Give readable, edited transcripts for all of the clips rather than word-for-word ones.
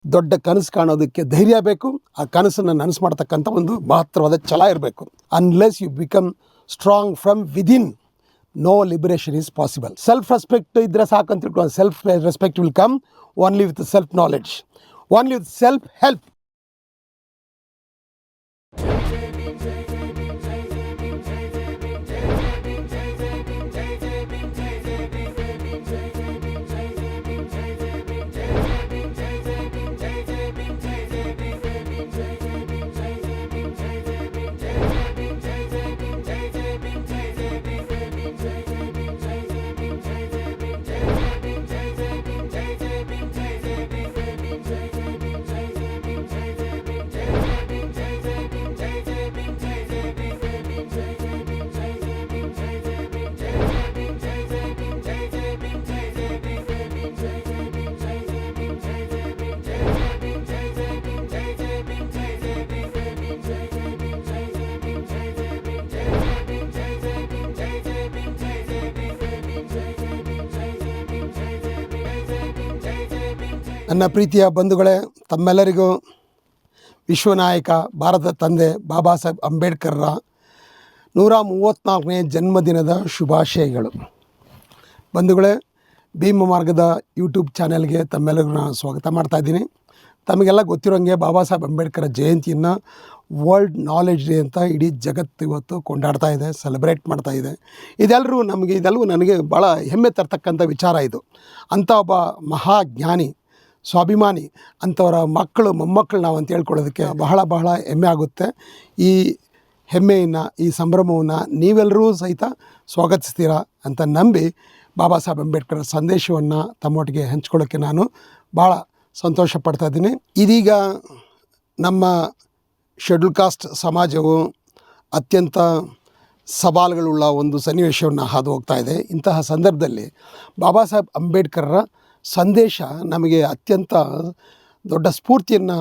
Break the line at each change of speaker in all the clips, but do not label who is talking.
ದೊಡ್ಡ ಕನಸು ಕಾಣೋದಕ್ಕೆ ಧೈರ್ಯ ಬೇಕು. ಆ ಕನಸನ್ನು ನನಸು ಮಾಡ್ತಕ್ಕಂಥ ಒಂದು ಮಹತ್ತರವಾದ ಛಲ ಇರಬೇಕು. Unless you become strong from within, no liberation is possible. Self respect ಇದ್ದರೆ ಸಾಕಂತ ತಿಳ್ಕೊಂಡು, self respect will come only with self knowledge, only with self help. ನನ್ನ ಪ್ರೀತಿಯ ಬಂಧುಗಳೇ, ತಮ್ಮೆಲ್ಲರಿಗೂ ವಿಶ್ವನಾಯಕ ಭಾರತ ತಂದೆ ಬಾಬಾ ಸಾಹೇಬ್ ಅಂಬೇಡ್ಕರ್ರ 134ನೇ ಜನ್ಮದಿನದ ಶುಭಾಶಯಗಳು. ಬಂಧುಗಳೇ, ಭೀಮ ಮಾರ್ಗದ ಯೂಟ್ಯೂಬ್ ಚಾನೆಲ್ಗೆ ತಮ್ಮೆಲ್ಲರಿಗೂ ನಾನು ಸ್ವಾಗತ ಮಾಡ್ತಾಯಿದ್ದೀನಿ. ತಮಗೆಲ್ಲ ಗೊತ್ತಿರೋಂಗೆ ಬಾಬಾ ಸಾಹೇಬ್ ಅಂಬೇಡ್ಕರ್ ಜಯಂತಿಯನ್ನು ವರ್ಲ್ಡ್ ನಾಲೆಡ್ಜ್ ಡೇ ಅಂತ ಇಡೀ ಜಗತ್ತು ಇವತ್ತು ಕೊಂಡಾಡ್ತಾ ಇದೆ, ಸೆಲೆಬ್ರೇಟ್ ಮಾಡ್ತಾಯಿದೆ. ಇದೆಲ್ಲವೂ ನನಗೆ ಭಾಳ ಹೆಮ್ಮೆ ತರ್ತಕ್ಕಂಥ ವಿಚಾರ ಇದು. ಅಂಥ ಒಬ್ಬ ಮಹಾಜ್ಞಾನಿ, ಸ್ವಾಭಿಮಾನಿ ಅಂಥವರ ಮಕ್ಕಳು ಮೊಮ್ಮಕ್ಕಳು ನಾವು ಅಂತ ಹೇಳ್ಕೊಳ್ಳೋದಕ್ಕೆ ಬಹಳ ಬಹಳ ಹೆಮ್ಮೆ ಆಗುತ್ತೆ. ಈ ಹೆಮ್ಮೆಯನ್ನು, ಈ ಸಂಭ್ರಮವನ್ನು ನೀವೆಲ್ಲರೂ ಸಹಿತ ಸ್ವಾಗತಿಸ್ತೀರಾ ಅಂತ ನಂಬಿ ಬಾಬಾ ಸಾಹೇಬ್ ಅಂಬೇಡ್ಕರ್ ಸಂದೇಶವನ್ನು ತಮ್ಮೊಟ್ಟಿಗೆ ಹಂಚ್ಕೊಳ್ಳೋಕ್ಕೆ ನಾನು ಭಾಳ ಸಂತೋಷ ಪಡ್ತಾಯಿದ್ದೀನಿ. ಇದೀಗ ನಮ್ಮ ಶೆಡ್ಯೂಲ್ ಕಾಸ್ಟ್ ಸಮಾಜವು ಅತ್ಯಂತ ಸವಾಲುಗಳುಳ್ಳ ಒಂದು ಸನ್ನಿವೇಶವನ್ನು ಹಾದು ಹೋಗ್ತಾ ಇದೆ. ಇಂತಹ ಸಂದರ್ಭದಲ್ಲಿ ಬಾಬಾ ಸಾಹೇಬ್ ಅಂಬೇಡ್ಕರ್ರ ಸಂದೇಶ ನಮಗೆ ಅತ್ಯಂತ ದೊಡ್ಡ ಸ್ಫೂರ್ತಿಯನ್ನು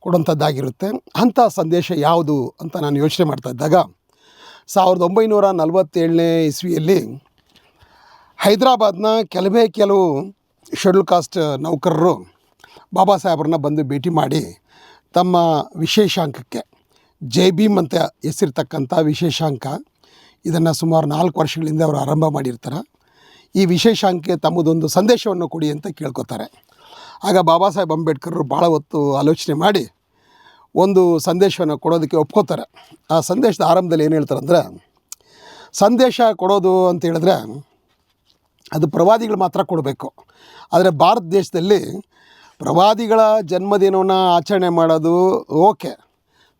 ಕೊಡುವಂಥದ್ದಾಗಿರುತ್ತೆ. ಅಂಥ ಸಂದೇಶ ಯಾವುದು ಅಂತ ನಾನು ಯೋಚನೆ ಮಾಡ್ತಾ ಇದ್ದಾಗ 1947ನೇ ಇಸ್ವಿಯಲ್ಲಿ ಹೈದರಾಬಾದ್ನ ಕೆಲವು ಶೆಡ್ಯೂಲ್ ಕಾಸ್ಟ್ ನೌಕರರು ಬಾಬಾ ಸಾಹೇಬ್ರನ್ನ ಬಂದು ಭೇಟಿ ಮಾಡಿ ತಮ್ಮ ವಿಶೇಷಾಂಕಕ್ಕೆ, ಜೈ ಭೀಮ್ ಅಂತ ಹೆಸರಿರ್ತಕ್ಕಂಥ ವಿಶೇಷಾಂಕ, ಇದನ್ನು ಸುಮಾರು 4 ವರ್ಷಗಳಿಂದ ಅವರು ಆರಂಭ ಮಾಡಿರ್ತಾರೆ. ಈ ವಿಶೇಷಾಂಕಕ್ಕೆ ತಮ್ಮದೊಂದು ಸಂದೇಶವನ್ನು ಕೊಡಿ ಅಂತ ಕೇಳ್ಕೊತಾರೆ. ಆಗ ಬಾಬಾ ಸಾಹೇಬ್ ಅಂಬೇಡ್ಕರ್ ಭಾಳ ಹೊತ್ತು ಆಲೋಚನೆ ಮಾಡಿ ಒಂದು ಸಂದೇಶವನ್ನು ಕೊಡೋದಕ್ಕೆ ಒಪ್ಕೋತಾರೆ. ಆ ಸಂದೇಶದ ಆರಂಭದಲ್ಲಿ ಏನು ಹೇಳ್ತಾರೆ ಅಂದರೆ, ಸಂದೇಶ ಕೊಡೋದು ಅಂತ ಹೇಳಿದ್ರೆ ಅದು ಪ್ರವಾದಿಗಳು ಮಾತ್ರ ಕೊಡಬೇಕು. ಆದರೆ ಭಾರತ ದೇಶದಲ್ಲಿ ಪ್ರವಾದಿಗಳ ಜನ್ಮದಿನವನ್ನು ಆಚರಣೆ ಮಾಡೋದು ಓಕೆ,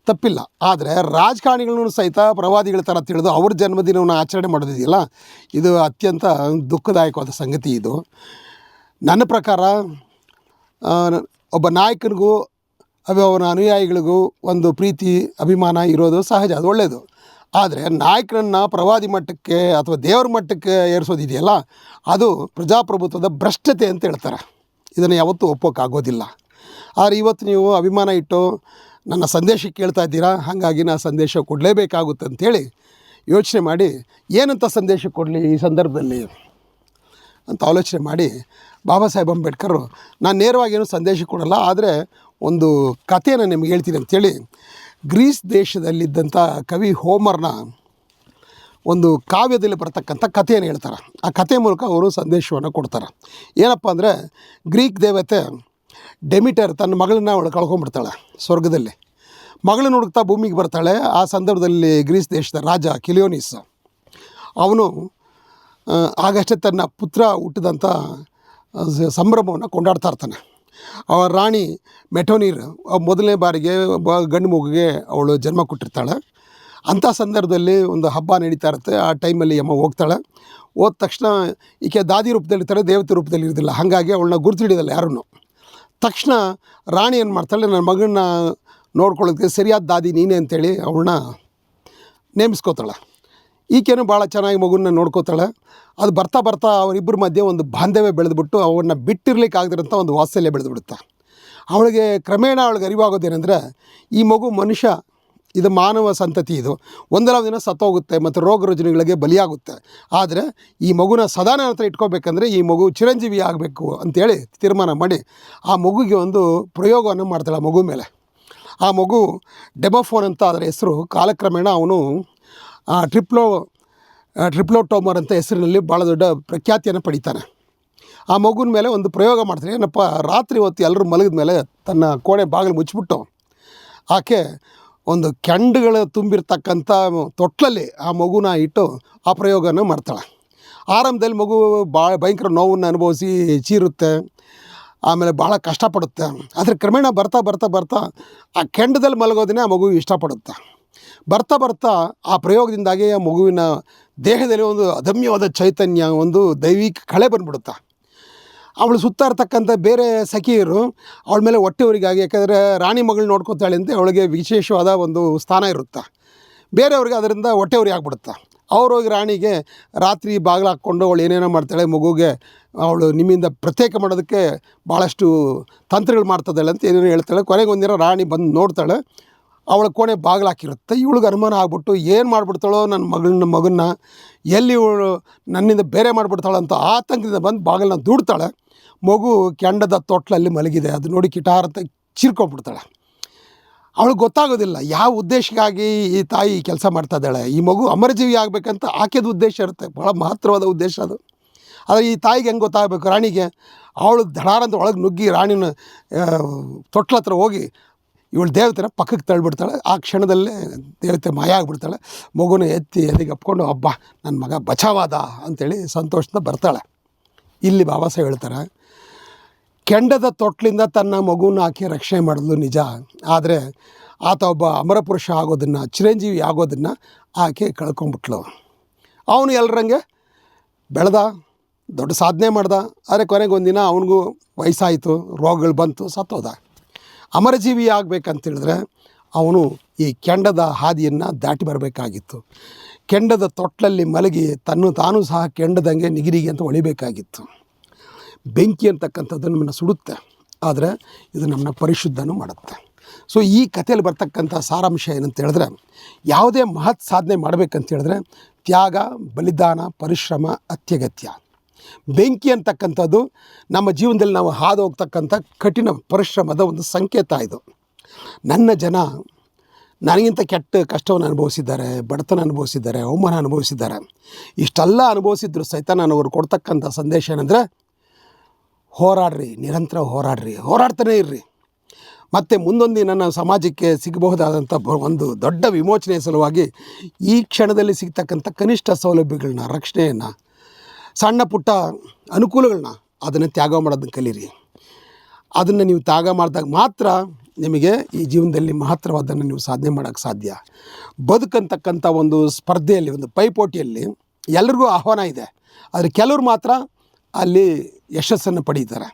ತಪ್ಪಿಲ್ಲ. ಆದರೆ ರಾಜಕಾರಣಿಗಳನ್ನು ಸಹಿತ ಪ್ರವಾದಿಗಳ ಥರ ತಿಳಿದು ಅವ್ರ ಜನ್ಮದಿನವನ್ನು ಆಚರಣೆ ಮಾಡೋದಿದೆಯಲ್ಲ, ಇದು ಅತ್ಯಂತ ದುಃಖದಾಯಕವಾದ ಸಂಗತಿ. ಇದು ನನ್ನ ಪ್ರಕಾರ ಒಬ್ಬ ನಾಯಕನಿಗೂ ಅವನ ಅನುಯಾಯಿಗಳಿಗೂ ಒಂದು ಪ್ರೀತಿ ಅಭಿಮಾನ ಇರೋದು ಸಹಜ, ಅದು ಒಳ್ಳೆಯದು. ಆದರೆ ನಾಯಕರನ್ನು ಪ್ರವಾದಿ ಮಟ್ಟಕ್ಕೆ ಅಥವಾ ದೇವರ ಮಟ್ಟಕ್ಕೆ ಏರಿಸೋದಿದೆಯಲ್ಲ, ಅದು ಪ್ರಜಾಪ್ರಭುತ್ವದ ಭ್ರಷ್ಟತೆ ಅಂತ ಹೇಳ್ತಾರೆ. ಇದನ್ನು ಯಾವತ್ತೂ ಒಪ್ಪೋಕ್ಕಾಗೋದಿಲ್ಲ. ಆದರೆ ಇವತ್ತು ನೀವು ಅಭಿಮಾನ ಇಟ್ಟು ನನ್ನ ಸಂದೇಶ ಕೇಳ್ತಾ ಇದ್ದೀರಾ, ಹಾಗಾಗಿ ನಾನು ಸಂದೇಶ ಕೊಡಲೇಬೇಕಾಗುತ್ತೆ ಅಂಥೇಳಿ ಯೋಚನೆ ಮಾಡಿ ಏನಂತ ಸಂದೇಶ ಕೊಡಲಿ ಈ ಸಂದರ್ಭದಲ್ಲಿ ಅಂತ ಆಲೋಚನೆ ಮಾಡಿ ಬಾಬಾ ಸಾಹೇಬ್ ಅಂಬೇಡ್ಕರ್, ನಾನು ನೇರವಾಗೇನು ಸಂದೇಶ ಕೊಡಲ್ಲ, ಆದರೆ ಒಂದು ಕಥೆಯನ್ನು ನಿಮ್ಗೆ ಹೇಳ್ತೀನಿ ಅಂಥೇಳಿ ಗ್ರೀಸ್ ದೇಶದಲ್ಲಿದ್ದಂಥ ಕವಿ ಹೋಮರ್ನ ಒಂದು ಕಾವ್ಯದಲ್ಲಿ ಬರ್ತಕ್ಕಂಥ ಕಥೆಯನ್ನು ಹೇಳ್ತಾರೆ. ಆ ಕಥೆ ಮೂಲಕ ಅವರು ಸಂದೇಶವನ್ನು ಕೊಡ್ತಾರೆ. ಏನಪ್ಪ ಅಂದರೆ, ಗ್ರೀಕ್ ದೇವತೆ ಡೆಮಿಟರ್ ತನ್ನ ಮಗಳನ್ನ ಅವಳು ಕಳ್ಕೊಂಡ್ಬಿಡ್ತಾಳೆ ಸ್ವರ್ಗದಲ್ಲಿ. ಮಗಳನ್ನ ಹುಡುಕ್ತಾ ಭೂಮಿಗೆ ಬರ್ತಾಳೆ. ಆ ಸಂದರ್ಭದಲ್ಲಿ ಗ್ರೀಸ್ ದೇಶದ ರಾಜ ಕಿಲಿಯೋನಿಸ್ ಅವನು ಆಗಷ್ಟೇ ತನ್ನ ಪುತ್ರ ಹುಟ್ಟಿದಂಥ ಸಂಭ್ರಮವನ್ನು ಕೊಂಡಾಡ್ತಾ ಇರ್ತಾನೆ. ಅವರ ರಾಣಿ ಮೆಟೋನೀರ್ ಮೊದಲನೇ ಬಾರಿಗೆ ಗಂಡು ಮಗುಗೆ ಅವಳು ಜನ್ಮ ಕೊಟ್ಟಿರ್ತಾಳೆ. ಅಂಥ ಸಂದರ್ಭದಲ್ಲಿ ಒಂದು ಹಬ್ಬ ನಡೀತಾ ಇರುತ್ತೆ. ಆ ಟೈಮಲ್ಲಿ ಅಮ್ಮ ಹೋಗ್ತಾಳೆ. ಹೋದ ತಕ್ಷಣ ಈಕೆ ದಾದಿ ರೂಪದಲ್ಲಿರ್ತಾರೆ, ದೇವತೆ ರೂಪದಲ್ಲಿ ಇರೋದಿಲ್ಲ. ಹಾಗಾಗಿ ಅವಳನ್ನ ಗುರುತಿಡಿಯೋದಿಲ್ಲ ಯಾರೂ. ತಕ್ಷಣ ರಾಣಿ ಏನು ಮಾಡ್ತಾಳೆ, ನನ್ನ ಮಗನ್ನ ನೋಡ್ಕೊಳ್ಳೋದಕ್ಕೆ ಸರಿಯಾದ ದಾದಿ ನೀನೇ ಅಂತೇಳಿ ಅವಳನ್ನ ನೇಮಿಸ್ಕೋತಾಳೆ. ಈಕೆನೂ ಭಾಳ ಚೆನ್ನಾಗಿ ಮಗುನ ನೋಡ್ಕೋತಾಳೆ. ಅದು ಬರ್ತಾ ಬರ್ತಾ ಅವರಿಬ್ಬರ ಮಧ್ಯೆ ಒಂದು ಬಾಂಧವ್ಯ ಬೆಳೆದುಬಿಟ್ಟು ಅವನ್ನ ಬಿಟ್ಟಿರ್ಲಿಕ್ಕೆ ಆಗದಿರೋಂಥ ಒಂದು ವಾತ್ಸಲ್ಯ ಬೆಳೆದುಬಿಡುತ್ತೆ. ಅವಳಿಗೆ ಕ್ರಮೇಣ ಅವಳಿಗೆ ಅರಿವಾಗೋದೇನೆಂದರೆ, ಈ ಮಗು ಮನುಷ್ಯ, ಇದು ಮಾನವ ಸಂತತಿ, ಇದು ಒಂದಲ್ಲ ದಿನ ಸತ್ತೋಗುತ್ತೆ ಮತ್ತು ರೋಗ ರುಜಿನಗಳಿಗೆ ಬಲಿಯಾಗುತ್ತೆ. ಆದರೆ ಈ ಮಗುನ ಸದಾ ನನ್ನ ಹತ್ರ ಇಟ್ಕೋಬೇಕಂದ್ರೆ ಈ ಮಗು ಚಿರಂಜೀವಿ ಆಗಬೇಕು ಅಂತೇಳಿ ತೀರ್ಮಾನ ಮಾಡಿ ಆ ಮಗುಗೆ ಒಂದು ಪ್ರಯೋಗವನ್ನು ಮಾಡ್ತಾಳೆ ಆ ಮಗು ಮೇಲೆ. ಆ ಮಗು ಡೆಮೋಫೋನ್ ಅಂತ ಅದರ ಹೆಸರು. ಕಾಲಕ್ರಮೇಣ ಅವನು ಟ್ರಿಪ್ಲೋಟೋಮರ್ ಅಂತ ಹೆಸರಿನಲ್ಲಿ ಭಾಳ ದೊಡ್ಡ ಪ್ರಖ್ಯಾತಿಯನ್ನು ಪಡಿತಾನೆ. ಆ ಮಗುನ ಮೇಲೆ ಒಂದು ಪ್ರಯೋಗ ಮಾಡ್ತಾರೆ. ಏನಪ್ಪ, ರಾತ್ರಿ ಹೊತ್ತು ಎಲ್ಲರೂ ಮಲಗಿದ ಮೇಲೆ ತನ್ನ ಕೋಣೆ ಬಾಗಿಲು ಮುಚ್ಚಿಬಿಟ್ಟು ಆಕೆ ಒಂದು ಕೆಂಡುಗಳು ತುಂಬಿರ್ತಕ್ಕಂಥ ತೊಟ್ಲಲ್ಲಿ ಆ ಮಗುನ ಇಟ್ಟು ಆ ಪ್ರಯೋಗನ ಮಾಡ್ತಾಳೆ. ಆರಂಭದಲ್ಲಿ ಮಗು ಭಯಂಕರ ನೋವನ್ನು ಅನುಭವಿಸಿ ಚೀರುತ್ತೆ, ಆಮೇಲೆ ಭಾಳ ಕಷ್ಟಪಡುತ್ತೆ. ಆದರೆ ಕ್ರಮೇಣ ಬರ್ತಾ ಬರ್ತಾ ಬರ್ತಾ ಆ ಕೆಂಡದಲ್ಲಿ ಮಲಗೋದನ್ನೇ ಆ ಮಗು ಇಷ್ಟಪಡುತ್ತೆ. ಬರ್ತಾ ಬರ್ತಾ ಆ ಪ್ರಯೋಗದಿಂದಾಗಿ ಆ ಮಗುವಿನ ದೇಹದಲ್ಲಿ ಒಂದು ಅದಮ್ಯವಾದ ಚೈತನ್ಯ, ಒಂದು ದೈವಿಕ ಕಳೆ ಬಂದ್ಬಿಡುತ್ತೆ. ಅವಳು ಸುತ್ತ ಇರ್ತಕ್ಕಂಥ ಬೇರೆ ಸಖಿಯರು ಅವಳ ಮೇಲೆ ಹೊಟ್ಟೆವರಿಗಾಗಿ, ಯಾಕೆಂದರೆ ರಾಣಿ ಮಗಳು ನೋಡ್ಕೊತಾಳೆ ಅಂತ ಅವಳಿಗೆ ವಿಶೇಷವಾದ ಒಂದು ಸ್ಥಾನ ಇರುತ್ತೆ. ಬೇರೆಯವ್ರಿಗೆ ಅದರಿಂದ ಹೊಟ್ಟೆವರಿ ಆಗ್ಬಿಡುತ್ತೆ. ಅವ್ರು ಹೋಗಿ ರಾಣಿಗೆ ರಾತ್ರಿ ಬಾಗಿಲು ಹಾಕ್ಕೊಂಡು ಅವಳು ಏನೇನೋ ಮಾಡ್ತಾಳೆ, ಮಗುಗೆ ಅವಳು ನಿಮ್ಮಿಂದ ಪ್ರತ್ಯೇಕ ಮಾಡೋದಕ್ಕೆ ಭಾಳಷ್ಟು ತಂತ್ರಗಳು ಮಾಡ್ತದಾಳೆ ಅಂತ ಏನೇನೋ ಹೇಳ್ತಾಳೆ. ಕೊನೆಗೆ ಒಂದಿನ ರಾಣಿ ಬಂದು ನೋಡ್ತಾಳೆ, ಅವಳ ಕೋಣೆ ಬಾಗಿಲು ಹಾಕಿರುತ್ತೆ. ಇವಳಿಗೆ ಅನುಮಾನ ಆಗ್ಬಿಟ್ಟು ಏನು ಮಾಡಿಬಿಡ್ತಾಳೋ ನನ್ನ ಮಗನ್ನ ಎಲ್ಲಿ ಇವಳು ನನ್ನಿಂದ ಬೇರೆ ಮಾಡಿಬಿಡ್ತಾಳೆ ಅಂತ ಆತಂಕದಿಂದ ಬಂದು ಬಾಗಿಲನ್ನ ದೂಡ್ತಾಳೆ. ಮಗು ಕೆಂಡದ ತೊಟ್ಲಲ್ಲಿ ಮಲಗಿದೆ. ಅದು ನೋಡಿ ಕಿಟಾರತ ಚೀರ್ಕೊಂಡ್ಬಿಡ್ತಾಳೆ. ಅವಳಿಗೆ ಗೊತ್ತಾಗೋದಿಲ್ಲ ಯಾವ ಉದ್ದೇಶಕ್ಕಾಗಿ ಈ ತಾಯಿ ಕೆಲಸ ಮಾಡ್ತಾ ಇದ್ದಾಳೆ. ಈ ಮಗು ಅಮರಜೀವಿ ಆಗಬೇಕಂತ ಆಕೆದು ಉದ್ದೇಶ ಇರುತ್ತೆ, ಭಾಳ ಮಹತ್ತರವಾದ ಉದ್ದೇಶ ಅದು. ಆದರೆ ಈ ತಾಯಿಗೆ ಹೆಂಗೆ ಗೊತ್ತಾಗಬೇಕು ರಾಣಿಗೆ? ಅವಳು ಧಡಾರಂತ ಒಳಗೆ ನುಗ್ಗಿ ರಾಣಿನ ತೊಟ್ಲ ಹತ್ರ ಹೋಗಿ ಇವಳು ದೇವತೆನ ಪಕ್ಕಕ್ಕೆ ತಳ್ಳಿಬಿಡ್ತಾಳೆ. ಆ ಕ್ಷಣದಲ್ಲೇ ದೇವತೆ ಮಾಯ ಆಗಿಬಿಡ್ತಾಳೆ. ಮಗುನ ಎತ್ತಿ ಎದೆಗೆ ಅಪ್ಕೊಂಡು ಹಬ್ಬ ನನ್ನ ಮಗ ಬಚಾವಾದ ಅಂಥೇಳಿ ಸಂತೋಷದಿಂದ ಬರ್ತಾಳೆ. ಇಲ್ಲಿ ಬಾಬಾ ಸಾಹೇಬ್ ಹೇಳ್ತಾರೆ, ಕೆಂಡದ ತೊಟ್ಲಿಂದ ತನ್ನ ಮಗುನ ಆಕೆ ರಕ್ಷಣೆ ಮಾಡಿದ್ಲು ನಿಜ. ಆದರೆ ಆತ ಒಬ್ಬ ಅಮರಪುರುಷ ಆಗೋದನ್ನು, ಚಿರಂಜೀವಿ ಆಗೋದನ್ನು ಆಕೆ ಕಳ್ಕೊಂಬಿಟ್ಲು. ಅವನು ಎಲ್ಲರಂಗೆ ಬೆಳೆದ, ದೊಡ್ಡ ಸಾಧನೆ ಮಾಡ್ದ. ಆದರೆ ಕೊನೆಗೆ ಒಂದಿನ ಅವನಿಗೂ ವಯಸ್ಸಾಯಿತು, ರೋಗಗಳು ಬಂತು, ಸತ್ತೋದ. ಅಮರಜೀವಿ ಆಗಬೇಕಂತೇಳಿದ್ರೆ ಅವನು ಈ ಕೆಂಡದ ಹಾದಿಯನ್ನು ದಾಟಿ ಬರಬೇಕಾಗಿತ್ತು. ಕೆಂಡದ ತೊಟ್ಲಲ್ಲಿ ಮಲಗಿ ತಾನೂ ಸಹ ಕೆಂಡದಂಗೆ ನಿಗಿರಿಗೆ ಅಂತ ಹೊಳಿಬೇಕಾಗಿತ್ತು. ಬೆಂಕಿ ಅಂತಕ್ಕಂಥದ್ದು ನಮ್ಮನ್ನು ಸುಡುತ್ತೆ, ಆದರೆ ಇದು ನಮ್ಮನ್ನ ಪರಿಶುದ್ಧನೂ ಮಾಡುತ್ತೆ. ಸೊ ಈ ಕಥೆಯಲ್ಲಿ ಬರ್ತಕ್ಕಂಥ ಸಾರಾಂಶ ಏನಂತ ಹೇಳಿದ್ರೆ, ಯಾವುದೇ ಮಹತ್ ಸಾಧನೆ ಮಾಡಬೇಕಂತೇಳಿದ್ರೆ ತ್ಯಾಗ, ಬಲಿದಾನ, ಪರಿಶ್ರಮ ಅತ್ಯಗತ್ಯ. ಬೆಂಕಿ ಅಂತಕ್ಕಂಥದ್ದು ನಮ್ಮ ಜೀವನದಲ್ಲಿ ನಾವು ಹಾದು ಹೋಗ್ತಕ್ಕಂಥ ಕಠಿಣ ಪರಿಶ್ರಮದ ಒಂದು ಸಂಕೇತ ಇದು. ನನ್ನ ಜನ ನನಗಿಂತ ಕೆಟ್ಟ ಕಷ್ಟವನ್ನು ಅನುಭವಿಸಿದ್ದಾರೆ, ಬಡತನ ಅನುಭವಿಸಿದ್ದಾರೆ, ಅವಮಾನ ಅನುಭವಿಸಿದ್ದಾರೆ. ಇಷ್ಟೆಲ್ಲ ಅನುಭವಿಸಿದ್ರು ಸಹಿತ ನಾನು ಅವ್ರು ಕೊಡ್ತಕ್ಕಂಥ ಸಂದೇಶ ಏನಂದರೆ, ಹೋರಾಡ್ರಿ, ನಿರಂತರ ಹೋರಾಡ್ತಾನೇ ಇರ್ರಿ. ಮತ್ತು ಮುಂದೊಂದು ನನ್ನ ಸಮಾಜಕ್ಕೆ ಸಿಗಬಹುದಾದಂಥ ಒಂದು ದೊಡ್ಡ ವಿಮೋಚನೆಯ ಸಲುವಾಗಿ ಈ ಕ್ಷಣದಲ್ಲಿ ಸಿಗ್ತಕ್ಕಂಥ ಕನಿಷ್ಠ ಸೌಲಭ್ಯಗಳನ್ನ, ರಕ್ಷಣೆಯನ್ನು, ಸಣ್ಣ ಪುಟ್ಟ ಅನುಕೂಲಗಳನ್ನ ಅದನ್ನು ತ್ಯಾಗ ಮಾಡೋದನ್ನು ಕಲೀರಿ. ಅದನ್ನು ನೀವು ತ್ಯಾಗ ಮಾಡಿದಾಗ ಮಾತ್ರ ನಿಮಗೆ ಈ ಜೀವನದಲ್ಲಿ ಮಹತ್ತರವಾದನ್ನು ನೀವು ಸಾಧನೆ ಮಾಡೋಕ್ಕೆ ಸಾಧ್ಯ. ಬದುಕಂತಕ್ಕಂಥ ಒಂದು ಸ್ಪರ್ಧೆಯಲ್ಲಿ, ಒಂದು ಪೈಪೋಟಿಯಲ್ಲಿ ಎಲ್ರಿಗೂ ಆಹ್ವಾನ ಇದೆ. ಆದರೆ ಕೆಲವ್ರು ಮಾತ್ರ ಅಲ್ಲಿ ಯಶಸ್ಸನ್ನು ಪಡೀತಾರೆ.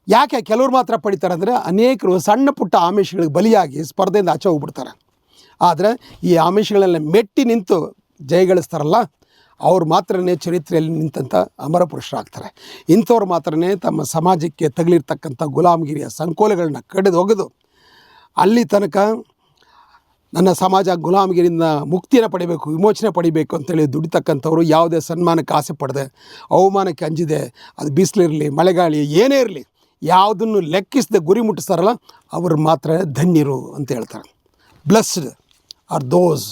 ಯಾಕೆ ಕೆಲವ್ರು ಮಾತ್ರ ಪಡಿತಾರೆ ಅಂದರೆ, ಅನೇಕರು ಸಣ್ಣ ಪುಟ್ಟ ಆಮಿಷಗಳಿಗೆ ಬಲಿಯಾಗಿ ಸ್ಪರ್ಧೆಯಿಂದ ಆಚೆ ಹೋಗ್ಬಿಡ್ತಾರೆ. ಆದರೆ ಈ ಆಮಿಷಗಳೆಲ್ಲ ಮೆಟ್ಟಿ ನಿಂತು ಜಯಗಳಿಸ್ತಾರಲ್ಲ, ಅವ್ರು ಮಾತ್ರನೇ ಚರಿತ್ರೆಯಲ್ಲಿ ನಿಂತಂಥ ಅಮರ ಪುರುಷರಾಗ್ತಾರೆ. ಇಂಥವ್ರು ಮಾತ್ರನೇ ತಮ್ಮ ಸಮಾಜಕ್ಕೆ ತಗಲಿರ್ತಕ್ಕಂಥ ಗುಲಾಮಗಿರಿಯ ಸಂಕೋಲೆಗಳನ್ನ ಕಡಿದು ಒಗೆದು ಅಲ್ಲಿ ತನಕ ನನ್ನ ಸಮಾಜ ಗುಲಾಮಗಿರಿಯಿಂದ ಮುಕ್ತಿಯನ್ನು ಪಡಿಬೇಕು, ವಿಮೋಚನೆ ಪಡಿಬೇಕು ಅಂತೇಳಿ ದುಡಿತಕ್ಕಂಥವ್ರು, ಯಾವುದೇ ಸನ್ಮಾನಕ್ಕೆ ಆಸೆ ಪಡದೆ, ಅವಮಾನಕ್ಕೆ ಅಂಜಿದೆ, ಅದು ಬಿಸಿಲಿರಲಿ ಮಳೆಗಾಳಿ ಏನೇ ಇರಲಿ ಯಾವುದನ್ನು ಲೆಕ್ಕಿಸದೆ ಗುರಿ ಮುಟ್ಟಿಸ್ತಾರಲ್ಲ, ಅವರು ಮಾತ್ರ ಧನ್ಯರು ಅಂತ ಹೇಳ್ತಾರೆ. Blessed are those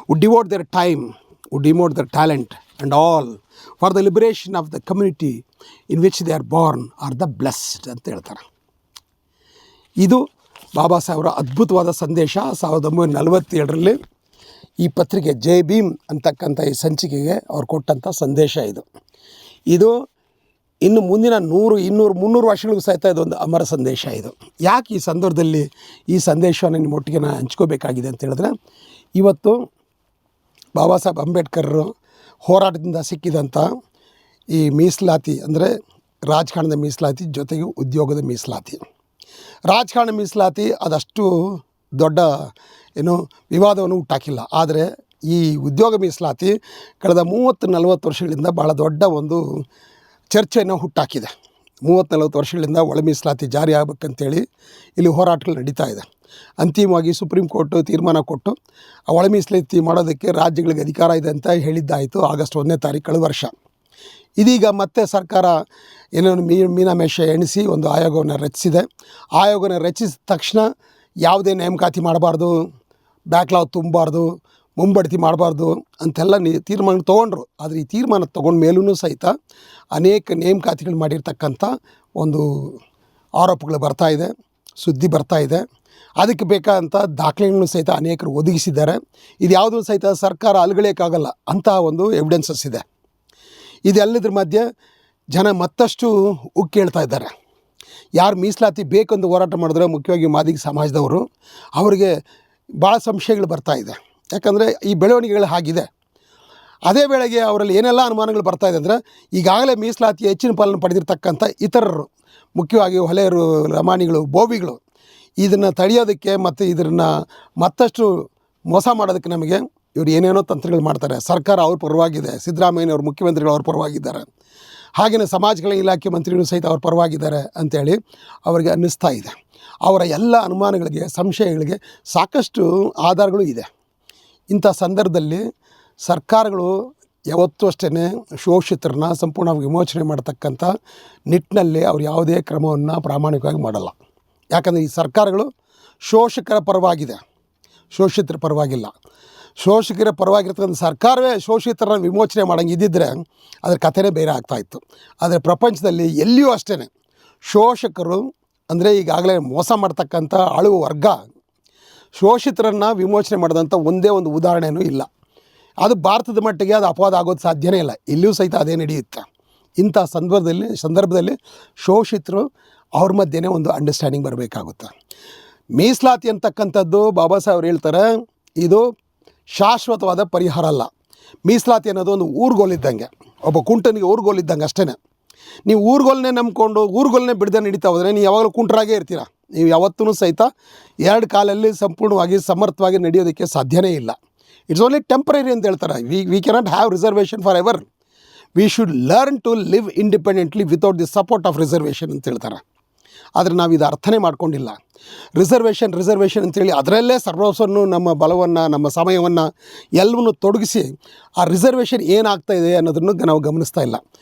who devote their time, who devote their talent and all for the liberation of the community in which they are born are the blessed ಅಂತ ಹೇಳ್ತಾರೆ. ಇದು ಬಾಬಾ ಸಾಹೇಬರ ಅದ್ಭುತವಾದ ಸಂದೇಶ. 1947ರಲ್ಲಿ ಈ ಪತ್ರಿಕೆ ಜೈ ಭೀಮ್ ಅಂತಕ್ಕಂಥ ಈ ಸಂಚಿಕೆಗೆ ಅವ್ರು ಕೊಟ್ಟಂಥ ಸಂದೇಶ ಇದು ಇನ್ನು ಮುಂದಿನ 100, 200, 300 ವರ್ಷಗಳಿಗೂ ಸಹಿತ ಇದೊಂದು ಅಮರ ಸಂದೇಶ. ಇದು ಯಾಕೆ ಈ ಸಂದರ್ಭದಲ್ಲಿ ಈ ಸಂದೇಶವನ್ನು ನಿಮ್ಮೊಟ್ಟಿಗೆ ನಾನು ಹಂಚ್ಕೋಬೇಕಾಗಿದೆ ಅಂತ ಹೇಳಿದ್ರೆ, ಇವತ್ತು ಬಾಬಾ ಸಾಹೇಬ್ ಅಂಬೇಡ್ಕರ್ರು ಹೋರಾಟದಿಂದ ಸಿಕ್ಕಿದಂಥ ಈ ಮೀಸಲಾತಿ ಅಂದರೆ ರಾಜಕಾರಣದ ಮೀಸಲಾತಿ ಜೊತೆಗೆ ಉದ್ಯೋಗದ ಮೀಸಲಾತಿ. ರಾಜಕಾರಣ ಮೀಸಲಾತಿ ಅದಷ್ಟು ದೊಡ್ಡ ವಿವಾದವನ್ನು ಹುಟ್ಟಾಕಿಲ್ಲ. ಆದರೆ ಈ ಉದ್ಯೋಗ ಮೀಸಲಾತಿ ಕಳೆದ 30-40 ವರ್ಷಗಳಿಂದ ಭಾಳ ದೊಡ್ಡ ಒಂದು ಚರ್ಚೆಯನ್ನು ಹುಟ್ಟಾಕಿದೆ. 30-40 ವರ್ಷಗಳಿಂದ ಒಳ ಮೀಸಲಾತಿ ಜಾರಿ ಆಗಬೇಕಂತೇಳಿ ಇಲ್ಲಿ ಹೋರಾಟಗಳು ನಡೀತಾ ಇದೆ. ಅಂತಿಮವಾಗಿ ಸುಪ್ರೀಂ ಕೋರ್ಟು ತೀರ್ಮಾನ ಕೊಟ್ಟು ಆ ಒಳ ಮೀಸಲಾತಿ ಮಾಡೋದಕ್ಕೆ ರಾಜ್ಯಗಳಿಗೆ ಅಧಿಕಾರ ಇದೆ ಅಂತ ಹೇಳಿದ್ದಾಯಿತು ಆಗಸ್ಟ್ 1ನೇ ತಾರೀಕು ಕಳೆದ ವರ್ಷ. ಇದೀಗ ಮತ್ತೆ ಸರ್ಕಾರ ಮೀನಾಮೇಷ ಎಣಿಸಿ ಒಂದು ಆಯೋಗವನ್ನು ರಚಿಸಿದೆ. ಆಯೋಗನ ರಚಿಸಿದ ತಕ್ಷಣ ಯಾವುದೇ ನೇಮಕಾತಿ ಮಾಡಬಾರ್ದು, ಬ್ಯಾಕ್ಲಾಗ್ ತುಂಬಬಾರ್ದು, ಮುಂಬಡ್ತಿ ಮಾಡಬಾರ್ದು ಅಂತೆಲ್ಲ ತೀರ್ಮಾನ ತೊಗೊಂಡ್ರು. ಆದರೆ ಈ ತೀರ್ಮಾನ ತೊಗೊಂಡ ಮೇಲೂ ಸಹಿತ ಅನೇಕ ನೇಮಕಾತಿಗಳು ಮಾಡಿರ್ತಕ್ಕಂಥ ಒಂದು ಆರೋಪಗಳು ಬರ್ತಾಯಿದೆ, ಸುದ್ದಿ ಬರ್ತಾಯಿದೆ. ಅದಕ್ಕೆ ಬೇಕಾದಂಥ ದಾಖಲೆಗಳನ್ನು ಸಹಿತ ಅನೇಕರು ಒದಗಿಸಿದ್ದಾರೆ. ಇದು ಯಾವುದೂ ಸಹಿತ ಸರ್ಕಾರ ಅಲ್ಗಳೆಯೋಕ್ಕಾಗಲ್ಲ ಅಂತಹ ಒಂದು ಎವಿಡೆನ್ಸಸ್ ಇದೆ. ಇದೆಲ್ಲದ್ರ ಮಧ್ಯೆ ಜನ ಮತ್ತಷ್ಟು ಉಕ್ಕೇಳ್ತಾ ಇದ್ದಾರೆ. ಯಾರು ಮೀಸಲಾತಿ ಬೇಕೆಂದು ಹೋರಾಟ ಮಾಡಿದ್ರೆ ಮುಖ್ಯವಾಗಿ ಮಾದಿಗ ಸಮಾಜದವರು ಅವರಿಗೆ ಭಾಳ ಸಂಶಯಗಳು ಬರ್ತಾಯಿದೆ. ಯಾಕಂದರೆ ಈ ಬೆಳವಣಿಗೆಗಳು ಆಗಿದೆ. ಅದೇ ವೇಳೆಗೆ ಅವರಲ್ಲಿ ಏನೆಲ್ಲ ಅನುಮಾನಗಳು ಬರ್ತಾಯಿದೆ ಅಂದರೆ ಈಗಾಗಲೇ ಮೀಸಲಾತಿ ಹೆಚ್ಚಿನ ಪಾಲನೆ ಪಡೆದಿರ್ತಕ್ಕಂಥ ಇತರರು, ಮುಖ್ಯವಾಗಿ ಹೊಲೆಯರು, ಲಮಾಣಿಗಳು, ಬೋವಿಗಳು ಇದನ್ನು ತಡೆಯೋದಕ್ಕೆ ಮತ್ತು ಇದನ್ನು ಮತ್ತಷ್ಟು ಮೋಸ ಮಾಡೋದಕ್ಕೆ ನಮಗೆ ಇವರು ಏನೇನೋ ತಂತ್ರಗಳು ಮಾಡ್ತಾರೆ. ಸರ್ಕಾರ ಅವ್ರ ಪರವಾಗಿದೆ, ಸಿದ್ದರಾಮಯ್ಯನವರು ಮುಖ್ಯಮಂತ್ರಿಗಳು ಅವ್ರ ಪರವಾಗಿದ್ದಾರೆ, ಹಾಗೆಯೇ ಸಮಾಜ ಕಲ್ಯಾಣ ಇಲಾಖೆ ಮಂತ್ರಿಗಳು ಸಹಿತ ಅವ್ರ ಪರವಾಗಿದ್ದಾರೆ ಅಂಥೇಳಿ ಅವರಿಗೆ ಅನ್ನಿಸ್ತಾ ಇದೆ. ಅವರ ಎಲ್ಲ ಅನುಮಾನಗಳಿಗೆ, ಸಂಶಯಗಳಿಗೆ ಸಾಕಷ್ಟು ಆಧಾರಗಳು ಇದೆ. ಇಂಥ ಸಂದರ್ಭದಲ್ಲಿ ಸರ್ಕಾರಗಳು ಯಾವತ್ತೂ ಅಷ್ಟೇ ಶೋಷಿತರನ್ನ ಸಂಪೂರ್ಣವಾಗಿ ವಿಮೋಚನೆ ಮಾಡತಕ್ಕಂಥ ನಿಟ್ಟಿನಲ್ಲಿ ಅವರು ಯಾವುದೇ ಕ್ರಮವನ್ನು ಪ್ರಾಮಾಣಿಕವಾಗಿ ಮಾಡಲ್ಲ. ಯಾಕಂದರೆ ಈ ಸರ್ಕಾರಗಳು ಶೋಷಕರ ಪರವಾಗಿದೆ, ಶೋಷಿತರ ಪರವಾಗಿಲ್ಲ. ಶೋಷಕರ ಪರವಾಗಿರ್ತಕ್ಕಂಥ ಸರ್ಕಾರವೇ ಶೋಷಿತರನ್ನ ವಿಮೋಚನೆ ಮಾಡೋಂಗಿದ್ದಿದ್ರೆ ಅದ್ರ ಕಥೆನೇ ಬೇರೆ ಆಗ್ತಾಯಿತ್ತು. ಆದರೆ ಪ್ರಪಂಚದಲ್ಲಿ ಎಲ್ಲಿಯೂ ಅಷ್ಟೇ ಶೋಷಕರು ಅಂದರೆ ಈಗಾಗಲೇ ಮೋಸ ಮಾಡ್ತಕ್ಕಂಥ ಆಳುವ ವರ್ಗ ಶೋಷಿತರನ್ನು ವಿಮೋಚನೆ ಮಾಡಿದಂಥ ಒಂದೇ ಒಂದು ಉದಾಹರಣೆಯೂ ಇಲ್ಲ. ಅದು ಭಾರತದ ಮಟ್ಟಿಗೆ ಅದು ಅಪವಾದ ಆಗೋದು ಸಾಧ್ಯನೇ ಇಲ್ಲ. ಇಲ್ಲಿಯೂ ಸಹಿತ ಅದೇ ನಡೆಯುತ್ತೆ. ಇಂಥ ಸಂದರ್ಭದಲ್ಲಿ ಶೋಷಿತರು ಅವ್ರ ಮಧ್ಯೆನೇ ಒಂದು ಅಂಡರ್ಸ್ಟ್ಯಾಂಡಿಂಗ್ ಬರಬೇಕಾಗುತ್ತೆ. ಮೀಸಲಾತಿ ಅಂತಕ್ಕಂಥದ್ದು ಬಾಬಾ ಸಾಹೇಬ್ರು ಹೇಳ್ತಾರೆ, ಇದು ಶಾಶ್ವತವಾದ ಪರಿಹಾರ ಅಲ್ಲ. ಮೀಸಲಾತಿ ಅನ್ನೋದು ಒಂದು ಊರುಗೋಲಿದ್ದಂಗೆ, ಒಬ್ಬ ಕುಂಟನಿಗೆ ಊರುಗೋಲಿದ್ದಂಗೆ ಅಷ್ಟೇ. ನೀವು ಊರುಗೋಲನ್ನೇ ನಂಬ್ಕೊಂಡು ಊರುಗೋಲನ್ನೇ ಬಿಡದೆ ನಡೀತಾ ಹೋದರೆ ನೀವು ಯಾವಾಗಲೂ ಕುಂಟರಾಗೇ ಇರ್ತೀರ. ನೀವು ಯಾವತ್ತೂ ಸಹಿತ ಎರಡು ಕಾಲಲ್ಲಿ ಸಂಪೂರ್ಣವಾಗಿ ಸಮರ್ಥವಾಗಿ ನಡೆಯೋದಕ್ಕೆ ಸಾಧ್ಯನೇ ಇಲ್ಲ. ಇಟ್ಸ್ ಓನ್ಲಿ ಟೆಂಪರರಿ ಅಂತ ಹೇಳ್ತಾರೆ. We cannot have reservation for ever. We should learn to live independently without the support of reservation ಅಂತ ಹೇಳ್ತಾರೆ. ಆದರೆ ನಾವು ಇದು ಅರ್ಥನೇ ಮಾಡ್ಕೊಂಡಿಲ್ಲ. ರಿಸರ್ವೇಷನ್ ಅಂತೇಳಿ ಅದರಲ್ಲೇ ಸರ್ವಸ್ವವನ್ನು, ನಮ್ಮ ಬಲವನ್ನು, ನಮ್ಮ ಸಮಯವನ್ನು ಎಲ್ಲವನ್ನು ತೊಡಗಿಸಿ ಆ ರಿಸರ್ವೇಷನ್ ಏನಾಗ್ತಾಯಿದೆ ಅನ್ನೋದನ್ನು ನಾವು ಗಮನಿಸ್ತಾ ಇಲ್ಲ.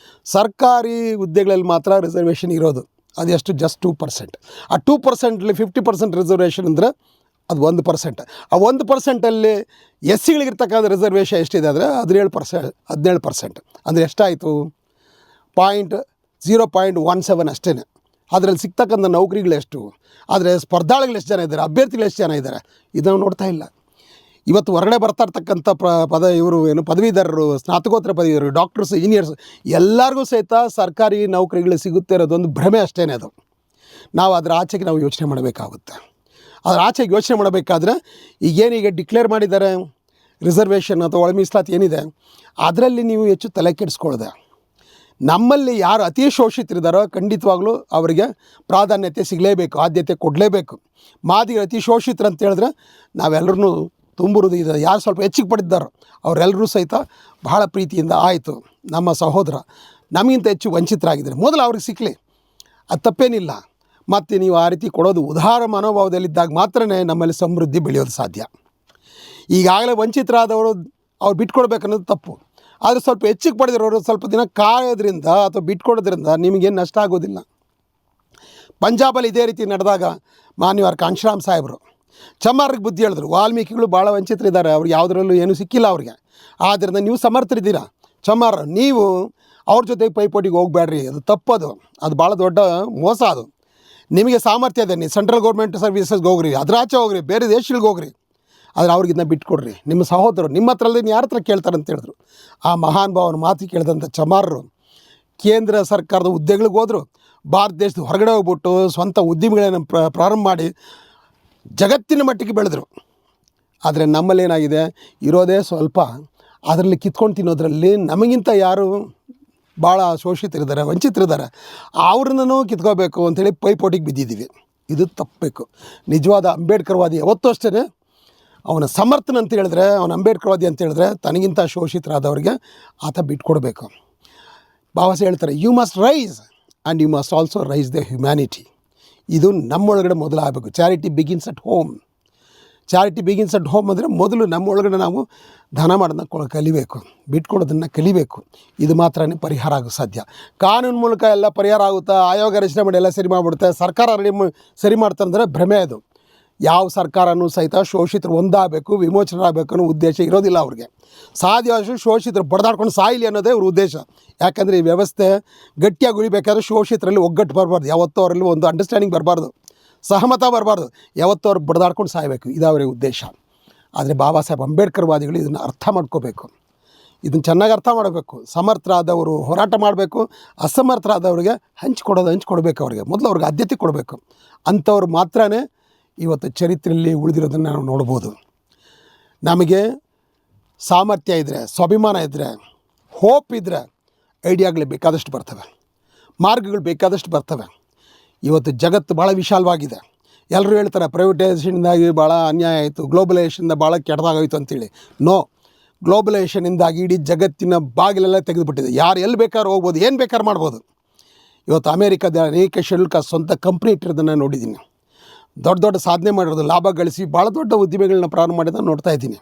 ಸರ್ಕಾರಿ ಹುದ್ದೆಗಳಲ್ಲಿ ಮಾತ್ರ ರಿಸರ್ವೇಷನ್ ಇರೋದು. ಅದು ಎಷ್ಟು? ಜಸ್ಟ್ 2%. ಆ 2%ಲ್ಲಿ 50% ರಿಸರ್ವೇಷನ್ ಅಂದರೆ ಅದು 1%. ಆ 1%ಅಲ್ಲಿ ಎಸ್ ಸಿಗಳಿಗಿರ್ತಕ್ಕಂಥ ರಿಸರ್ವೇಷನ್ ಎಷ್ಟಿದೆ ಅಂದರೆ 17%. ಅಂದರೆ ಎಷ್ಟಾಯಿತು? 0.17 ಅಷ್ಟೇ. ಅದರಲ್ಲಿ ಸಿಗ್ತಕ್ಕಂಥ ನೌಕರಿಗಳೆಷ್ಟು? ಆದರೆ ಸ್ಪರ್ಧಾಳುಗಳು ಎಷ್ಟು ಜನ ಇದ್ದಾರೆ, ಅಭ್ಯರ್ಥಿಗಳು ಎಷ್ಟು ಜನ ಇದ್ದಾರೆ, ಇದನ್ನು ನೋಡ್ತಾ ಇಲ್ಲ. ಇವತ್ತು ಹೊರಗಡೆ ಬರ್ತಾ ಇರ್ತಕ್ಕಂಥ ಇವರು ಪದವೀಧರರು, ಸ್ನಾತಕೋತ್ತರ ಪದವೀಧರರು, ಡಾಕ್ಟರ್ಸ್, ಇಂಜಿನಿಯರ್ಸ್ ಎಲ್ಲರಿಗೂ ಸಹಿತ ಸರ್ಕಾರಿ ನೌಕರಿಗಳು ಸಿಗುತ್ತೆ ಇರೋದೊಂದು ಭ್ರಮೆ ಅಷ್ಟೇ. ಅದು ನಾವು ಅದರ ಆಚೆಗೆ ನಾವು ಯೋಚನೆ ಮಾಡಬೇಕಾಗುತ್ತೆ. ಅದರ ಆಚೆಗೆ ಯೋಚನೆ ಮಾಡಬೇಕಾದ್ರೆ ಈಗೇನೀಗ ಡಿಕ್ಲೇರ್ ಮಾಡಿದ್ದಾರೆ ರಿಸರ್ವೇಷನ್ ಅಥವಾ ಒಳ ಮೀಸಲಾತಿ ಏನಿದೆ, ಅದರಲ್ಲಿ ನೀವು ಹೆಚ್ಚು ತಲೆ ಕೆಡಿಸ್ಕೊಳ್ಳದೆ ನಮ್ಮಲ್ಲಿ ಯಾರು ಅತಿ ಶೋಷಿತರಿದ್ದಾರೋ ಖಂಡಿತವಾಗ್ಲೂ ಅವರಿಗೆ ಪ್ರಾಧಾನ್ಯತೆ ಸಿಗಲೇಬೇಕು, ಆದ್ಯತೆ ಕೊಡಲೇಬೇಕು. ಮಾದಿಗರು ಅತಿ ಶೋಷಿತರು ಅಂತ ಹೇಳಿದ್ರೆ ನಾವೆಲ್ಲರೂ ತುಂಬುವುದು ಇದೆ. ಯಾರು ಸ್ವಲ್ಪ ಹೆಚ್ಚಿಗೆ ಪಡೆದಿದ್ದಾರೋ ಅವರೆಲ್ಲರೂ ಸಹಿತ ಬಹಳ ಪ್ರೀತಿಯಿಂದ ಆಯಿತು ನಮ್ಮ ಸಹೋದರ ನಮಗಿಂತ ಹೆಚ್ಚು ವಂಚಿತರಾಗಿದ್ದಾರೆ, ಮೊದಲು ಅವ್ರಿಗೆ ಸಿಕ್ಕಲಿ, ಅದು ತಪ್ಪೇನಿಲ್ಲ. ಮತ್ತು ನೀವು ಆ ರೀತಿ ಕೊಡೋದು ಉದಾರ ಮನೋಭಾವದಲ್ಲಿದ್ದಾಗ ಮಾತ್ರ ನಮ್ಮಲ್ಲಿ ಸಮೃದ್ಧಿ ಬೆಳೆಯೋದು ಸಾಧ್ಯ. ಈಗಾಗಲೇ ವಂಚಿತರಾದವರು ಅವ್ರು ಬಿಟ್ಕೊಡ್ಬೇಕನ್ನೋದು ತಪ್ಪು. ಆದರೆ ಸ್ವಲ್ಪ ಹೆಚ್ಚಿಗೆ ಪಡೆದಿರೋರು ಸ್ವಲ್ಪ ದಿನ ಕಾಯೋದ್ರಿಂದ ಅಥವಾ ಬಿಟ್ಕೊಡೋದ್ರಿಂದ ನಿಮಗೇನು ನಷ್ಟ ಆಗೋದಿಲ್ಲ. ಪಂಜಾಬಲ್ಲಿ ಇದೇ ರೀತಿ ನಡೆದಾಗ ಮಾನ್ಯವಾರ ಕಾಂಶರಾಮ್ ಸಾಹೇಬರು ಚಮ್ಮಾರಿಗೆ ಬುದ್ಧಿ ಹೇಳಿದ್ರು, ವಾಲ್ಮೀಕಿಗಳು ಭಾಳ ವಂಚಿತರಿದ್ದಾರೆ, ಅವ್ರಿಗೆ ಯಾವುದರಲ್ಲೂ ಏನೂ ಸಿಕ್ಕಿಲ್ಲ ಅವ್ರಿಗೆ. ಆದ್ದರಿಂದ ನೀವು ಸಮರ್ಥರಿದ್ದೀರಾ ಚಮ್ಮಾರ, ನೀವು ಅವ್ರ ಜೊತೆಗೆ ಪೈಪೋಟಿಗೆ ಹೋಗಬೇಡ್ರಿ, ಅದು ತಪ್ಪದು, ಅದು ಭಾಳ ದೊಡ್ಡ ಮೋಸ. ಅದು ನಿಮಗೆ ಸಾಮರ್ಥ್ಯ ಇದೆ, ನೀವು ಸೆಂಟ್ರಲ್ ಗೌರ್ಮೆಂಟ್ ಸರ್ವೀಸಸ್ಗೆ ಹೋಗ್ರಿ, ಅದ್ರ ಆಚೆ ಹೋಗ್ರಿ, ಬೇರೆ ದೇಶಗಳಿಗೆ ಹೋಗ್ರಿ, ಆದರೆ ಅವ್ರಿಗಿನ್ನ ಬಿಟ್ಕೊಡ್ರಿ, ನಿಮ್ಮ ಸಹೋದರರು ನಿಮ್ಮ ಹತ್ರಲ್ಲದೆ ಯಾರ ಹತ್ರ ಕೇಳ್ತಾರೆ ಅಂತ ಹೇಳಿದ್ರು. ಆ ಮಹಾನ್ ಭಾವನ ಮಾತು ಕೇಳಿದಂಥ ಚಮಾರರು ಕೇಂದ್ರ ಸರ್ಕಾರದ ಹುದ್ದೆಗಳಿಗೆ ಹೋದರು, ಭಾರತ ದೇಶದ ಹೊರಗಡೆ ಹೋಗ್ಬಿಟ್ಟು ಸ್ವಂತ ಉದ್ಯಮಿಗಳನ್ನು ಪ್ರಾರಂಭ ಮಾಡಿ ಜಗತ್ತಿನ ಮಟ್ಟಿಗೆ ಬೆಳೆದರು. ಆದರೆ ನಮ್ಮಲ್ಲೇನಾಗಿದೆ, ಇರೋದೇ ಸ್ವಲ್ಪ ಅದರಲ್ಲಿ ಕಿತ್ಕೊಂಡು ತಿನ್ನೋದ್ರಲ್ಲಿ ನಮಗಿಂತ ಯಾರು ಭಾಳ ಶೋಷಿತರಿದ್ದಾರೆ, ವಂಚಿತರಿದ್ದಾರೆ, ಅವ್ರನ್ನೂ ಕಿತ್ಕೋಬೇಕು ಅಂಥೇಳಿ ಪೈಪೋಟಿಗೆ ಬಿದ್ದಿದ್ದೀವಿ. ಇದು ತಪ್ಪಬೇಕು. ನಿಜವಾದ ಅಂಬೇಡ್ಕರ್ವಾದಿ ಯಾವತ್ತೂ ಅಷ್ಟೇ ಅವನ ಸಮರ್ಥನ ಅಂತ ಹೇಳಿದ್ರೆ, ಅವನ ಅಂಬೇಡ್ಕರ್ವಾದಿ ಅಂತ ಹೇಳಿದ್ರೆ ತನಗಿಂತ ಶೋಷಿತರಾದವ್ರಿಗೆ ಆತ ಬಿಟ್ಕೊಡ್ಬೇಕು. ಬಾಬಾ ಸಾಹೇಬ್ ಹೇಳ್ತಾರೆ, you must rise and you must also rise the humanity. ಇದು ನಮ್ಮೊಳಗಡೆ ಮೊದಲು ಆಗಬೇಕು. Charity begins at home. Charity begins at home ಅಂದರೆ ಮೊದಲು ನಮ್ಮೊಳಗಡೆ ನಾವು ದಾನ ಮಾಡೋದನ್ನ ಕಲಿಬೇಕು, ಬಿಟ್ಕೊಡೋದನ್ನು ಕಲಿಬೇಕು. ಇದು ಮಾತ್ರ ಪರಿಹಾರ ಆಗೋ ಸಾಧ್ಯ. ಕಾನೂನು ಮೂಲಕ ಎಲ್ಲ ಪರಿಹಾರ ಆಗುತ್ತಾ, ಆಯೋಗ ರಚನೆ ಮಾಡಿ ಎಲ್ಲ ಸರಿ ಮಾಡಿಬಿಡುತ್ತೆ, ಸರ್ಕಾರ ಸರಿ ಮಾಡ್ತಂದ್ರೆ ಭ್ರಮೆ ಅದು. ಯಾವ ಸರ್ಕಾರನೂ ಸಹಿತ ಶೋಷಿತರು ಒಂದಾಗಬೇಕು, ವಿಮೋಚನೆಯಾಗಬೇಕು ಅನ್ನೋ ಉದ್ದೇಶ ಇರೋದಿಲ್ಲ ಅವ್ರಿಗೆ. ಸಾಧ್ಯವಾದಷ್ಟು ಶೋಷಿತರು ಬಡ್ದಾಡ್ಕೊಂಡು ಸಾಯಲಿ ಅನ್ನೋದೇ ಅವ್ರ ಉದ್ದೇಶ. ಯಾಕಂದರೆ ಈ ವ್ಯವಸ್ಥೆ ಗಟ್ಟಿಯಾಗಿ ಉಳಿಬೇಕಾದ್ರೆ ಶೋಷಿತರಲ್ಲಿ ಒಗ್ಗಟ್ಟು ಬರಬಾರ್ದು, ಯಾವತ್ತೂ ಅವರಲ್ಲಿ ಒಂದು ಅಂಡರ್ಸ್ಟ್ಯಾಂಡಿಂಗ್ ಬರಬಾರ್ದು, ಸಹಮತ ಬರಬಾರ್ದು, ಯಾವತ್ತೂ ಅವ್ರು ಬಡ್ದಾಡ್ಕೊಂಡು ಸಾಯಬೇಕು, ಇದು ಅವರ ಉದ್ದೇಶ. ಆದರೆ ಬಾಬಾ ಸಾಹೇಬ್ ಅಂಬೇಡ್ಕರ್ವಾದಿಗಳು ಇದನ್ನು ಅರ್ಥ ಮಾಡ್ಕೋಬೇಕು, ಇದನ್ನು ಚೆನ್ನಾಗಿ ಅರ್ಥ ಮಾಡಬೇಕು. ಸಮರ್ಥರಾದವರು ಹೋರಾಟ ಮಾಡಬೇಕು, ಅಸಮರ್ಥರಾದವ್ರಿಗೆ ಹಂಚ್ಕೊಡ್ಬೇಕು. ಅವ್ರಿಗೆ ಮೊದಲು ಅವ್ರಿಗೆ ಆದ್ಯತೆ ಕೊಡಬೇಕು. ಅಂಥವ್ರು ಮಾತ್ರ ಇವತ್ತು ಚರಿತ್ರೆಯಲ್ಲಿ ಉಳಿದಿರೋದನ್ನು ನಾವು ನೋಡ್ಬೋದು. ನಮಗೆ ಸಾಮರ್ಥ್ಯ ಇದ್ದರೆ, ಸ್ವಾಭಿಮಾನ ಇದ್ದರೆ, ಹೋಪ್ ಇದ್ದರೆ ಐಡಿಯಾಗಳು ಬೇಕಾದಷ್ಟು ಬರ್ತವೆ, ಮಾರ್ಗಗಳು ಬೇಕಾದಷ್ಟು ಬರ್ತವೆ. ಇವತ್ತು ಜಗತ್ತು ಭಾಳ ವಿಶಾಲವಾಗಿದೆ. ಎಲ್ಲರೂ ಹೇಳ್ತಾರೆ ಪ್ರೈವೇಟೈಸೇಷನ್ನಿಂದಾಗಿ ಭಾಳ ಅನ್ಯಾಯ ಆಯಿತು, ಗ್ಲೋಬಲೈಸೇಷನಿಂದ ಭಾಳ ಕೆಟ್ಟದಾಗೋಯಿತು ಅಂತೇಳಿ. ನೋ, ಗ್ಲೋಬಲೈಸೇಷನಿಂದಾಗಿ ಇಡೀ ಜಗತ್ತಿನ ಬಾಗಿಲೆಲ್ಲ ತೆಗೆದುಬಿಟ್ಟಿದೆ. ಯಾರು ಎಲ್ಲಿ ಬೇಕಾದ್ರೂ ಹೋಗ್ಬೋದು, ಏನು ಬೇಕಾದ್ರೂ ಮಾಡ್ಬೋದು. ಇವತ್ತು ಅಮೇರಿಕಾದ ಅನೇಕ ಶೆಡ್ಯೂಲ್ ಕಾಸ್ಟ್ ಸ್ವಂತ ಕಂಪ್ನಿ ಇಟ್ಟಿರೋದನ್ನು ನೋಡಿದ್ದೀನಿ. ದೊಡ್ಡ ದೊಡ್ಡ ಸಾಧನೆ ಮಾಡಿರೋದು, ಲಾಭ ಗಳಿಸಿ ಭಾಳ ದೊಡ್ಡ ಉದ್ದಿಮೆಗಳನ್ನ ಪ್ರಾರಂಭ ಮಾಡಿದ ನೋಡ್ತಾ ಇದ್ದೀನಿ.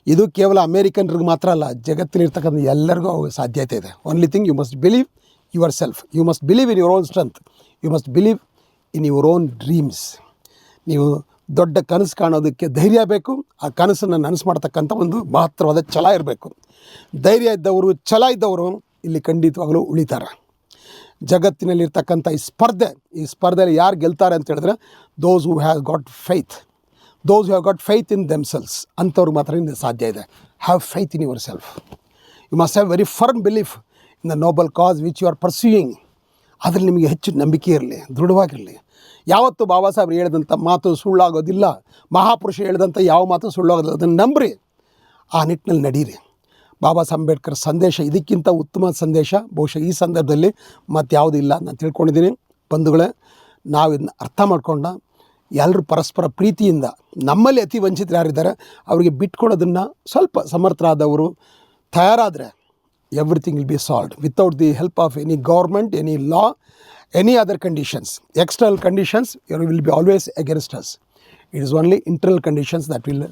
ಇದು ಕೇವಲ ಅಮೇರಿಕನ್ರಿಗೆ ಮಾತ್ರ ಅಲ್ಲ, ಜಗತ್ತಿಲಿರ್ತಕ್ಕಂಥ ಎಲ್ಲರಿಗೂ ಸಾಧ್ಯತೆ ಇದೆ. Only thing, you must believe yourself, you must believe in your own strength, you must believe in your own dreams. ನೀವು ದೊಡ್ಡ ಕನಸು ಕಾಣೋದಕ್ಕೆ ಧೈರ್ಯ ಬೇಕು. ಆ ಕನಸನ್ನು ನನಸು ಮಾಡ್ತಕ್ಕಂಥ ಒಂದು ಮಹತ್ತರವಾದ ಛಲ ಇರಬೇಕು. ಧೈರ್ಯ ಇದ್ದವರು, ಛಲ ಇದ್ದವರು ಇಲ್ಲಿ ಖಂಡಿತವಾಗಲೂ ಉಳಿತಾರೆ. ಜಗತ್ತಿನಲ್ಲಿರ್ತಕ್ಕಂಥ ಈ ಸ್ಪರ್ಧೆಯಲ್ಲಿ ಯಾರು ಗೆಲ್ತಾರೆ ಅಂತ ಹೇಳಿದ್ರೆ, those who have got faith, those who have got faith in themselves. ಅಂಥವ್ರು ಮಾತ್ರ ಇದು ಸಾಧ್ಯ ಇದೆ. Have faith in yourself. You must have very firm belief in the noble cause which you are pursuing. ಅದರಲ್ಲಿ ನಿಮಗೆ ಹೆಚ್ಚು ನಂಬಿಕೆ ಇರಲಿ, ದೃಢವಾಗಿರಲಿ. ಯಾವತ್ತು ಬಾಬಾ ಸಾಹೇಬ್ರು ಹೇಳಿದಂಥ ಮಾತು ಸುಳ್ಳಾಗೋದಿಲ್ಲ, ಮಹಾಪುರುಷ ಹೇಳಿದಂಥ ಯಾವ ಮಾತು ಸುಳ್ಳಾಗೋದಿಲ್ಲ. ಅದನ್ನು ನಂಬ್ರಿ, ಆ ನಿಟ್ಟಿನಲ್ಲಿ ನಡೀರಿ. ಬಾಬಾ ಸಾಹೇಬ್ ಅಂಬೇಡ್ಕರ್ ಸಂದೇಶ ಇದಕ್ಕಿಂತ ಉತ್ತಮ ಸಂದೇಶ ಬಹುಶಃ ಈ ಸಂದರ್ಭದಲ್ಲಿ ಮತ್ತು ಯಾವುದೂ ಇಲ್ಲ ನಾನು ತಿಳ್ಕೊಂಡಿದ್ದೀನಿ. ಬಂಧುಗಳೇ, ನಾವು ಇದನ್ನ ಅರ್ಥ ಮಾಡ್ಕೊಂಡು ಎಲ್ಲರೂ ಪರಸ್ಪರ ಪ್ರೀತಿಯಿಂದ, ನಮ್ಮಲ್ಲಿ ಅತಿ ವಂಚಿತರು ಯಾರಿದ್ದಾರೆ ಅವರಿಗೆ ಬಿಟ್ಕೊಡೋದನ್ನು ಸ್ವಲ್ಪ ಸಮರ್ಥರಾದವರು ತಯಾರಾದರೆ everything will be solved without the help of any government, any law, any other conditions. External conditions will be always against us. It is only internal conditions that will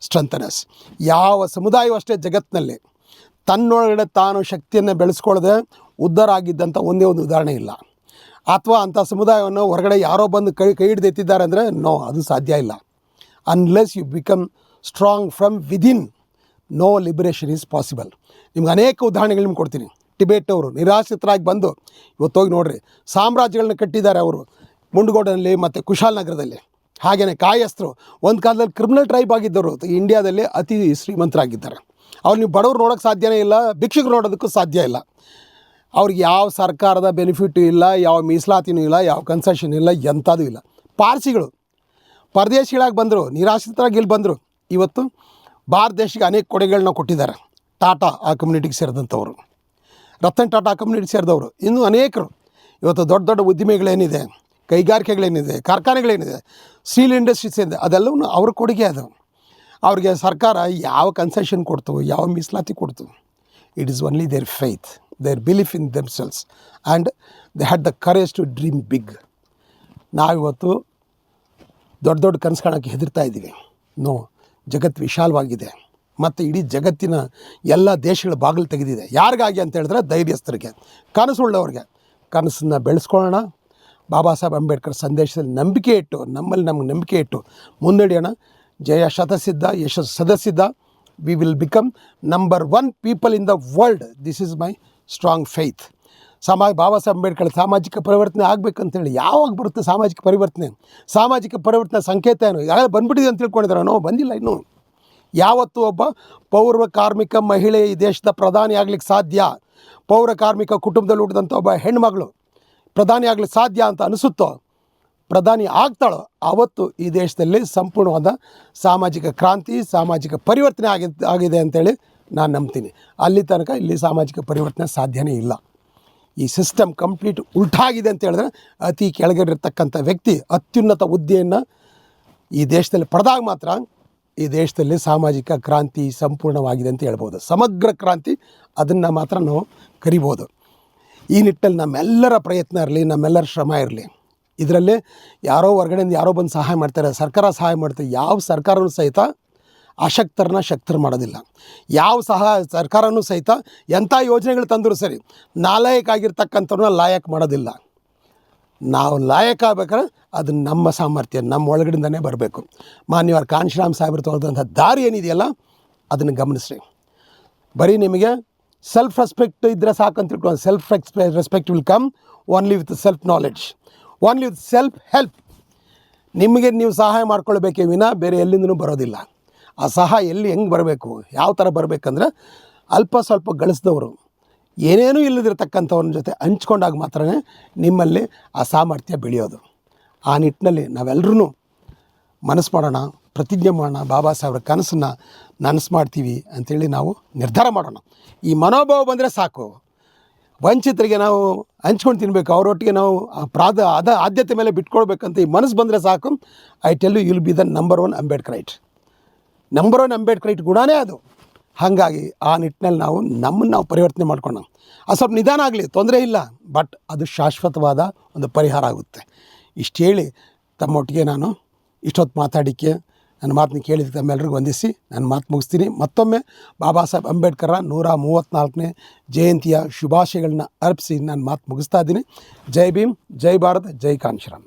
strengthen us. ಯಾವ ಸಮುದಾಯವೂ ಅಷ್ಟೇ ಜಗತ್ತಿನಲ್ಲಿ ತನ್ನೊಳಗಡೆ ತಾನು ಶಕ್ತಿಯನ್ನು ಬೆಳೆಸ್ಕೊಳ್ಳದೆ ಉದ್ಧಾರ ಆಗಿದ್ದಂಥ ಒಂದೇ ಒಂದು ಉದಾಹರಣೆ ಇಲ್ಲ. ಅಥವಾ ಅಂಥ ಸಮುದಾಯವನ್ನು ಹೊರಗಡೆ ಯಾರೋ ಬಂದು ಕೈ ಹಿಡಿದು ಎತ್ತಿದ್ದಾರೆ ಅಂದರೆ ನೋ, ಅದು ಸಾಧ್ಯ ಇಲ್ಲ. Unless you become strong from within, no liberation is possible. ನಿಮ್ಗೆ ಅನೇಕ ಉದಾಹರಣೆಗಳು ನಿಮ್ಗೆ ಕೊಡ್ತೀನಿ. ಟಿಬೇಟ್ ಅವರು ನಿರಾಶ್ರಿತರಾಗಿ ಬಂದು ಇವತ್ತು ಹೋಗಿ ನೋಡಿರಿ, ಸಾಮ್ರಾಜ್ಯಗಳನ್ನ ಕಟ್ಟಿದ್ದಾರೆ ಅವರು ಮುಂಡಗೋಡನಲ್ಲಿ ಮತ್ತು ಕುಶಾಲನಗರದಲ್ಲಿ. ಹಾಗೆಯೇ ಕಾಯಸ್ಥರು ಒಂದು ಕಾಲದಲ್ಲಿ ಕ್ರಿಮಿನಲ್ ಟ್ರೈಬ್ ಆಗಿದ್ದರು, ಇಂಡಿಯಾದಲ್ಲಿ ಅತಿ ಶ್ರೀಮಂತರಾಗಿದ್ದಾರೆ. ಅವ್ರು ನೀವು ಬಡವ್ರು ನೋಡೋಕ್ಕೆ ಸಾಧ್ಯನೇ ಇಲ್ಲ, ಭಿಕ್ಷುಕರು ನೋಡೋದಕ್ಕೂ ಸಾಧ್ಯ ಇಲ್ಲ. ಅವ್ರಿಗೆ ಯಾವ ಸರ್ಕಾರದ ಬೆನಿಫಿಟು ಇಲ್ಲ, ಯಾವ ಮೀಸಲಾತಿನೂ ಇಲ್ಲ, ಯಾವ ಕನ್ಸೆಷನ್ ಇಲ್ಲ, ಎಂಥದೂ ಇಲ್ಲ. ಪಾರ್ಸಿಗಳು ಪರದೇಶಿಗಳಾಗಿ ಬಂದರು, ನಿರಾಶ್ರಿತರಾಗಿ ಇಲ್ಲಿ ಬಂದರು. ಇವತ್ತು ಭಾರತ ದೇಶಕ್ಕೆ ಅನೇಕ ಕೊಡುಗೆಗಳನ್ನ ಕೊಟ್ಟಿದ್ದಾರೆ. ಟಾಟಾ ಆ ಕಮ್ಯುನಿಟಿಗೆ ಸೇರಿದಂಥವ್ರು, ರತನ್ ಟಾಟಾ ಕಮ್ಯುನಿಟಿಗೆ ಸೇರಿದವರು, ಇನ್ನೂ ಅನೇಕರು. ಇವತ್ತು ದೊಡ್ಡ ದೊಡ್ಡ ಉದ್ದಿಮೆಗಳೇನಿದೆ, ಕೈಗಾರಿಕೆಗಳೇನಿದೆ, ಕಾರ್ಖಾನೆಗಳೇನಿದೆ, ಸ್ಟೀಲ್ ಇಂಡಸ್ಟ್ರೀಸ್ ಏನಿದೆ, ಅದೆಲ್ಲವೂ ಅವ್ರ ಕೊಡುಗೆ ಅದು. ಅವ್ರಿಗೆ ಸರ್ಕಾರ ಯಾವ ಕನ್ಸೆಷನ್ ಕೊಡ್ತು, ಯಾವ ಮೀಸಲಾತಿ ಕೊಡ್ತು? It is only their faith, their belief in themselves and they had the courage to dream big. ನಾವಿವತ್ತು ದೊಡ್ಡ ದೊಡ್ಡ ಕನಸು ಕಾಣೋಕ್ಕೆ ಹೆದರ್ತಾ ಇದ್ದೀವಿ. ನೋ, ಜಗತ್ತು ವಿಶಾಲವಾಗಿದೆ ಮತ್ತು ಇಡೀ ಜಗತ್ತಿನ ಎಲ್ಲ ದೇಶಗಳ ಬಾಗಿಲು ತೆಗೆದಿದೆ. ಯಾರಿಗಾಗಿ ಅಂತ ಹೇಳಿದ್ರೆ ಧೈರ್ಯಸ್ಥರಿಗೆ, ಕನಸುಳ್ಳವ್ರಿಗೆ. ಕನಸನ್ನು ಬೆಳೆಸ್ಕೊಳ್ಳೋಣ. ಬಾಬಾ ಸಾಹೇಬ್ ಅಂಬೇಡ್ಕರ್ ಸಂದೇಶದಲ್ಲಿ ನಂಬಿಕೆ ಇಟ್ಟು, ನಮ್ಮಲ್ಲಿ ನಮಗೆ ನಂಬಿಕೆ ಇಟ್ಟು ಮುನ್ನಡೆಯೋಣ. ಜಯ ಶತಸಿದ್ಧ, ಯಶಸ್ಸು ಸದಸಿದ್ಧ. We will become number 1 people in the world. This is my strong faith. Baba Saheb Ambedkar ಸಾಮಾಜಿಕ ಪರಿವರ್ತನೆ ಆಗಬೇಕಂತೇಳಿ ಯಾವಾಗ ಬರುತ್ತೆ ಸಾಮಾಜಿಕ ಪರಿವರ್ತನೆ? ಸಾಮಾಜಿಕ ಪರಿವರ್ತನೆ ಸಂಕೇತ ಏನು? ಯಾರು ಬಂದ್ಬಿಟ್ಟಿದೆ ಅಂತ ತಿಳ್ಕೊಂಡಿದ್ದಾರೋ? ಬಂದಿಲ್ಲ ಇನ್ನೂ. ಯಾವತ್ತು ಒಬ್ಬ ಪೌರ ಕಾರ್ಮಿಕ ಮಹಿಳೆ ಈ ದೇಶದ ಪ್ರಧಾನಿ ಆಗ್ಲಿಕ್ಕೆ ಸಾಧ್ಯ, ಪೌರ ಕಾರ್ಮಿಕ ಕುಟುಂಬದಲ್ಲಿ ಹುಟ್ಟಿದಂಥ ಒಬ್ಬ ಹೆಣ್ಮಗಳು ಪ್ರಧಾನಿ ಆಗ್ಲಿಕ್ಕೆ ಸಾಧ್ಯ ಅಂತ ಅನಿಸುತ್ತೋ, ಪ್ರಧಾನಿ ಆಗ್ತಾಳೋ, ಆವತ್ತು ಈ ದೇಶದಲ್ಲಿ ಸಂಪೂರ್ಣವಾದ ಸಾಮಾಜಿಕ ಕ್ರಾಂತಿ, ಸಾಮಾಜಿಕ ಪರಿವರ್ತನೆ ಆಗಿದೆ ಅಂತೇಳಿ ನಾನು ನಂಬ್ತೀನಿ. ಅಲ್ಲಿ ತನಕ ಇಲ್ಲಿ ಸಾಮಾಜಿಕ ಪರಿವರ್ತನೆ ಸಾಧ್ಯನೇ ಇಲ್ಲ. ಈ ಸಿಸ್ಟಮ್ ಕಂಪ್ಲೀಟ್ ಉಲ್ಟಾಗಿದೆ ಅಂತ ಹೇಳಿದ್ರೆ ಅತಿ ಕೆಳಗಿರತಕ್ಕಂಥ ವ್ಯಕ್ತಿ ಅತ್ಯುನ್ನತ ಹುದ್ದೆಯನ್ನು ಈ ದೇಶದಲ್ಲಿ ಪಡೆದಾಗ ಮಾತ್ರ ಈ ದೇಶದಲ್ಲಿ ಸಾಮಾಜಿಕ ಕ್ರಾಂತಿ ಸಂಪೂರ್ಣವಾಗಿದೆ ಅಂತ ಹೇಳ್ಬೋದು. ಸಮಗ್ರ ಕ್ರಾಂತಿ ಅದನ್ನು ಮಾತ್ರ ನಾವು ಕರಿಬೋದು. ಈ ನಿಟ್ಟಲ್ಲಿ ನಮ್ಮೆಲ್ಲರ ಪ್ರಯತ್ನ ಇರಲಿ, ನಮ್ಮೆಲ್ಲರ ಶ್ರಮ ಇರಲಿ. ಇದರಲ್ಲಿ ಯಾರೋ ಹೊರಗಡೆಯಿಂದ ಯಾರೋ ಬಂದು ಸಹಾಯ ಮಾಡ್ತಾರೆ, ಸರ್ಕಾರ ಸಹಾಯ ಮಾಡ್ತಾರೆ. ಯಾವ ಸರ್ಕಾರವೂ ಸಹಿತ ಅಶಕ್ತರನ್ನ ಶಕ್ತರು ಮಾಡೋದಿಲ್ಲ. ಯಾವ ಸರ್ಕಾರವೂ ಸಹಿತ ಎಂಥ ಯೋಜನೆಗಳು ತಂದರೂ ಸರಿ ನಾಲಾಯಕ್ ಆಗಿರ್ತಕ್ಕಂಥವ್ರನ್ನ ಲಾಯಕ್ ಮಾಡೋದಿಲ್ಲ. ನಾವು ಲಾಯಕ್ ಆಗ್ಬೇಕಾದ್ರೆ ಅದು ನಮ್ಮ ಸಾಮರ್ಥ್ಯ ನಮ್ಮ ಒಳಗಡೆಯಿಂದನೇ ಬರಬೇಕು. ಮಾನ್ಯವಾದ ಕಾಂಶಿರಾಮ್ ಸಾಹೇಬರು ತೊಗೊಳ್ದಂಥ ದಾರಿ ಏನಿದೆಯಲ್ಲ ಅದನ್ನು ಗಮನಿಸ್ರಿ. ಬರೀ ನಿಮಗೆ ಸೆಲ್ಫ್ ರೆಸ್ಪೆಕ್ಟ್ ಇದ್ದರೆ ಸಾಕಂತ ತಿಳ್ಕೊಂಡು self respect will come only with self knowledge, only with self help. ನಿಮಗೆ ನೀವು ಸಹಾಯ ಮಾಡ್ಕೊಳ್ಬೇಕೇ ವಿನ ಬೇರೆ ಎಲ್ಲಿಂದನೂ ಬರೋದಿಲ್ಲ. ಆ ಸಹಾಯ ಹೆಂಗೆ ಬರಬೇಕು, ಯಾವ ಥರ ಬರಬೇಕಂದ್ರೆ ಅಲ್ಪ ಸ್ವಲ್ಪ ಗಳಿಸಿದವರು ಏನೇನೂ ಇಲ್ಲದಿರ್ತಕ್ಕಂಥವ್ರ ಜೊತೆ ಹಂಚ್ಕೊಂಡಾಗ ಮಾತ್ರ ನಿಮ್ಮಲ್ಲಿ ಆ ಸಾಮರ್ಥ್ಯ ಬೆಳೆಯೋದು. ಆ ನಿಟ್ಟಿನಲ್ಲಿ ನಾವೆಲ್ಲರೂ ಮನಸ್ಸು ಮಾಡೋಣ, ಪ್ರತಿಜ್ಞೆ ಮಾಡೋಣ, ಬಾಬಾ ಸಾಹೇಬ್ರ ಕನಸನ್ನು ನನಸು ಮಾಡ್ತೀವಿ ಅಂಥೇಳಿ ನಾವು ನಿರ್ಧಾರ ಮಾಡೋಣ. ಈ ಮನೋಭಾವ ಬಂದರೆ ಸಾಕು. ವಂಚಿತರಿಗೆ ನಾವು ಹಂಚ್ಕೊಂಡು ತಿನ್ನಬೇಕು, ಅವರೊಟ್ಟಿಗೆ ನಾವು ಆದ್ಯತೆ ಮೇಲೆ ಬಿಟ್ಕೊಳ್ಬೇಕಂತ ಈ ಮನಸ್ಸು ಬಂದರೆ ಸಾಕು. I tell you will be the number 1 Ambedkarite. Number 1 Ambedkarite ಗುಣನೇ ಅದು. ಹಾಗಾಗಿ ಆ ನಿಟ್ಟಿನಲ್ಲಿ ನಾವು ನಮ್ಮನ್ನು ನಾವು ಪರಿವರ್ತನೆ ಮಾಡ್ಕೊಳ್ಳೋಣ. ಅದು ಸ್ವಲ್ಪ ನಿಧಾನ ಆಗಲಿ, ತೊಂದರೆ ಇಲ್ಲ, ಬಟ್ ಅದು ಶಾಶ್ವತವಾದ ಒಂದು ಪರಿಹಾರ ಆಗುತ್ತೆ. ಇಷ್ಟು ಹೇಳಿ ತಮ್ಮೊಟ್ಟಿಗೆ ನಾನು ಇಷ್ಟೊತ್ತು ಮಾತಾಡಿಕ್ಕೆ ನನ್ನ ಮಾತನ್ನ ಕೇಳಿದ್ದಕ್ಕೆ ತಮ್ಮೆಲ್ಲರಿಗೂ ವಂದಿಸಿ ನನ್ನ ಮಾತು ಮುಗಿಸ್ತೀನಿ. ಮತ್ತೊಮ್ಮೆ ಬಾಬಾ ಸಾಹೇಬ್ ಅಂಬೇಡ್ಕರ್ರ 134ನೇ ಜಯಂತಿಯ ಶುಭಾಶಯಗಳನ್ನ ಅರ್ಪಿಸಿ ನನ್ನ ಮಾತು ಮುಗಿಸ್ತಾ ಇದ್ದೀನಿ. ಜೈ ಭೀಮ್, ಜೈ ಭಾರತ್, ಜೈ ಕಾಂಶಿರಾಮ್.